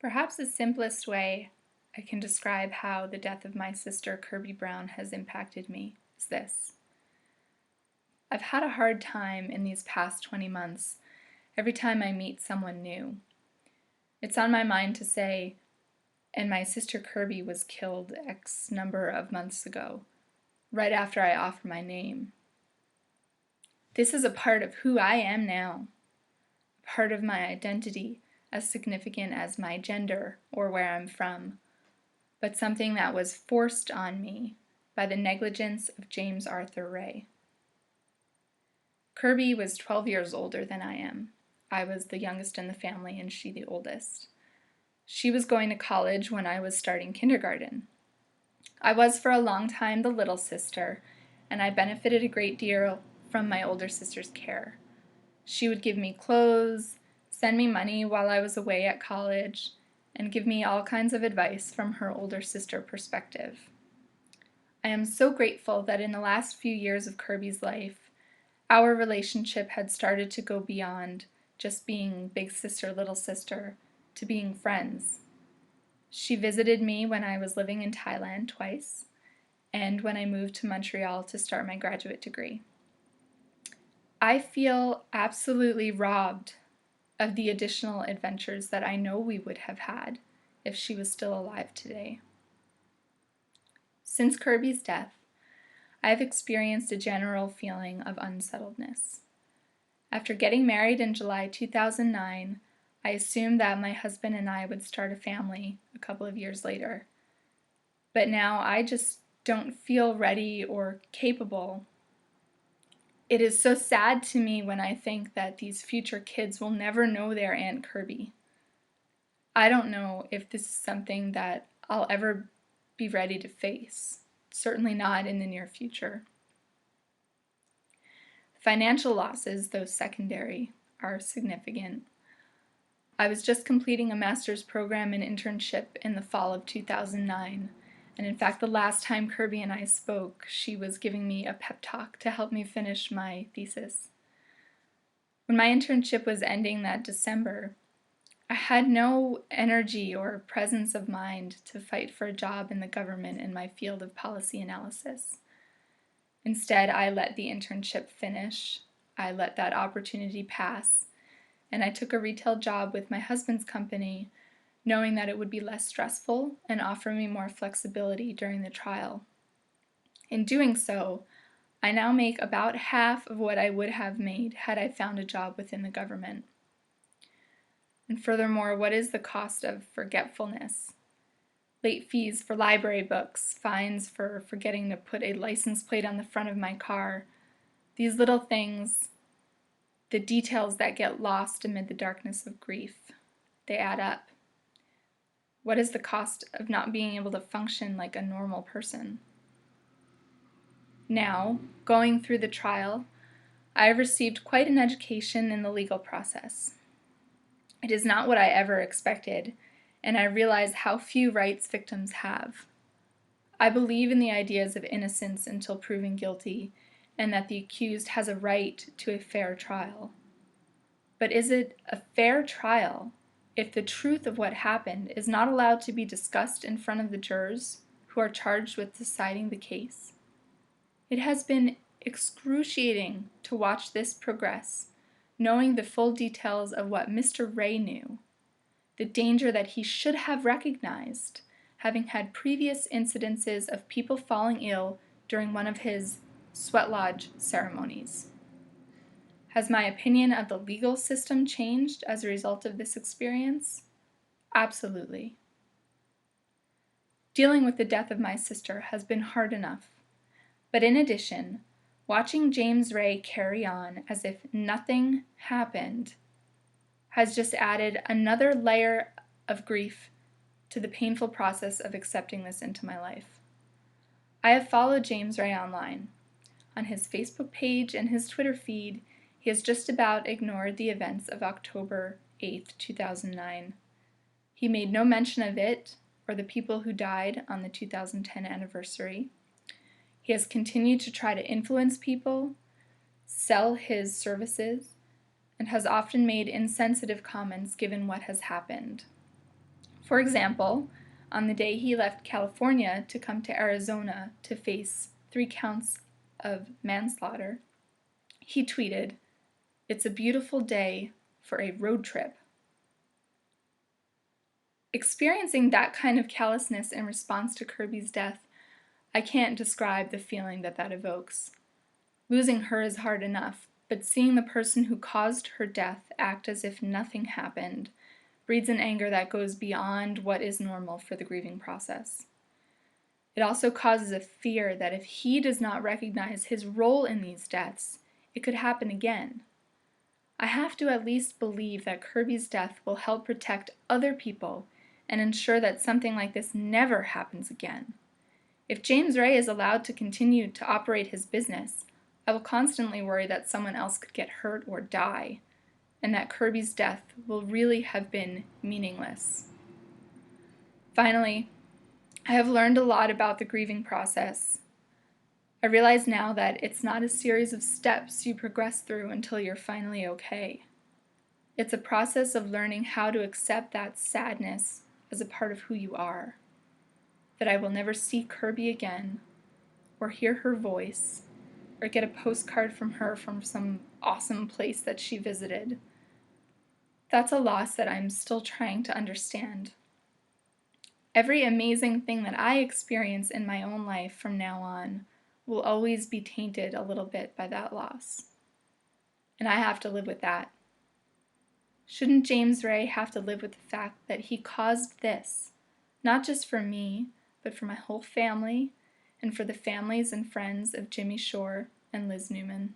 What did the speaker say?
Perhaps the simplest way I can describe how the death of my sister, Kirby Brown, has impacted me is this. I've had a hard time in these past 20 months every time I meet someone new. It's on my mind to say, and my sister Kirby was killed X number of months ago, right after I offer my name. This is a part of who I am now, a part of my identity as significant as my gender or where I'm from, but something that was forced on me by the negligence of James Arthur Ray. Kirby was 12 years older than I am. I was the youngest in the family and she the oldest. She was going to college when I was starting kindergarten. I was for a long time the little sister, and I benefited a great deal from my older sister's care. She would give me clothes, send me money while I was away at college, and give me all kinds of advice from her older sister perspective. I am so grateful that in the last few years of Kirby's life, our relationship had started to go beyond just being big sister, little sister, to being friends. She visited me when I was living in Thailand twice, and when I moved to Montreal to start my graduate degree. I feel absolutely robbed of the additional adventures that I know we would have had if she was still alive today. Since Kirby's death, I have experienced a general feeling of unsettledness. After getting married in July 2009, I assumed that my husband and I would start a family a couple of years later. But now I just don't feel ready or capable. It is so sad to me when I think that these future kids will never know their Aunt Kirby. I don't know if this is something that I'll ever be ready to face. Certainly not in the near future. Financial losses, though secondary, are significant. I was just completing a master's program and internship in the fall of 2009, and in fact the last time Kirby and I spoke, she was giving me a pep talk to help me finish my thesis. When my internship was ending that December, I had no energy or presence of mind to fight for a job in the government in my field of policy analysis. Instead, I let the internship finish, I let that opportunity pass, and I took a retail job with my husband's company, knowing that it would be less stressful and offer me more flexibility during the trial. In doing so, I now make about half of what I would have made had I found a job within the government. And furthermore, what is the cost of forgetfulness? Late fees for library books, fines for forgetting to put a license plate on the front of my car. These little things, the details that get lost amid the darkness of grief, they add up. What is the cost of not being able to function like a normal person? Now, going through the trial, I have received quite an education in the legal process. It is not what I ever expected, and I realize how few rights victims have. I believe in the ideas of innocence until proven guilty, and that the accused has a right to a fair trial. But is it a fair trial if the truth of what happened is not allowed to be discussed in front of the jurors who are charged with deciding the case? It has been excruciating to watch this progress, knowing the full details of what Mr. Ray knew, the danger that he should have recognized, having had previous incidences of people falling ill during one of his sweat lodge ceremonies. Has my opinion of the legal system changed as a result of this experience? Absolutely. Dealing with the death of my sister has been hard enough, but in addition, watching James Ray carry on as if nothing happened has just added another layer of grief to the painful process of accepting this into my life. I have followed James Ray online. On his Facebook page and his Twitter feed, he has just about ignored the events of October 8th, 2009. He made no mention of it or the people who died on the 2010 anniversary. He has continued to try to influence people, sell his services, and has often made insensitive comments given what has happened. For example, on the day he left California to come to Arizona to face 3 counts of manslaughter, he tweeted, "It's a beautiful day for a road trip." Experiencing that kind of callousness in response to Kirby's death, I can't describe the feeling that evokes. Losing her is hard enough, but seeing the person who caused her death act as if nothing happened breeds an anger that goes beyond what is normal for the grieving process. It also causes a fear that if he does not recognize his role in these deaths, it could happen again. I have to at least believe that Kirby's death will help protect other people and ensure that something like this never happens again. If James Ray is allowed to continue to operate his business, I will constantly worry that someone else could get hurt or die, and that Kirby's death will really have been meaningless. Finally, I have learned a lot about the grieving process. I realize now that it's not a series of steps you progress through until you're finally okay. It's a process of learning how to accept that sadness as a part of who you are. That I will never see Kirby again, or hear her voice, or get a postcard from her from some awesome place that she visited. That's a loss that I'm still trying to understand. Every amazing thing that I experience in my own life from now on will always be tainted a little bit by that loss. And I have to live with that. Shouldn't James Ray have to live with the fact that he caused this, not just for me, but for my whole family, and for the families and friends of Jimmy Shore and Liz Newman?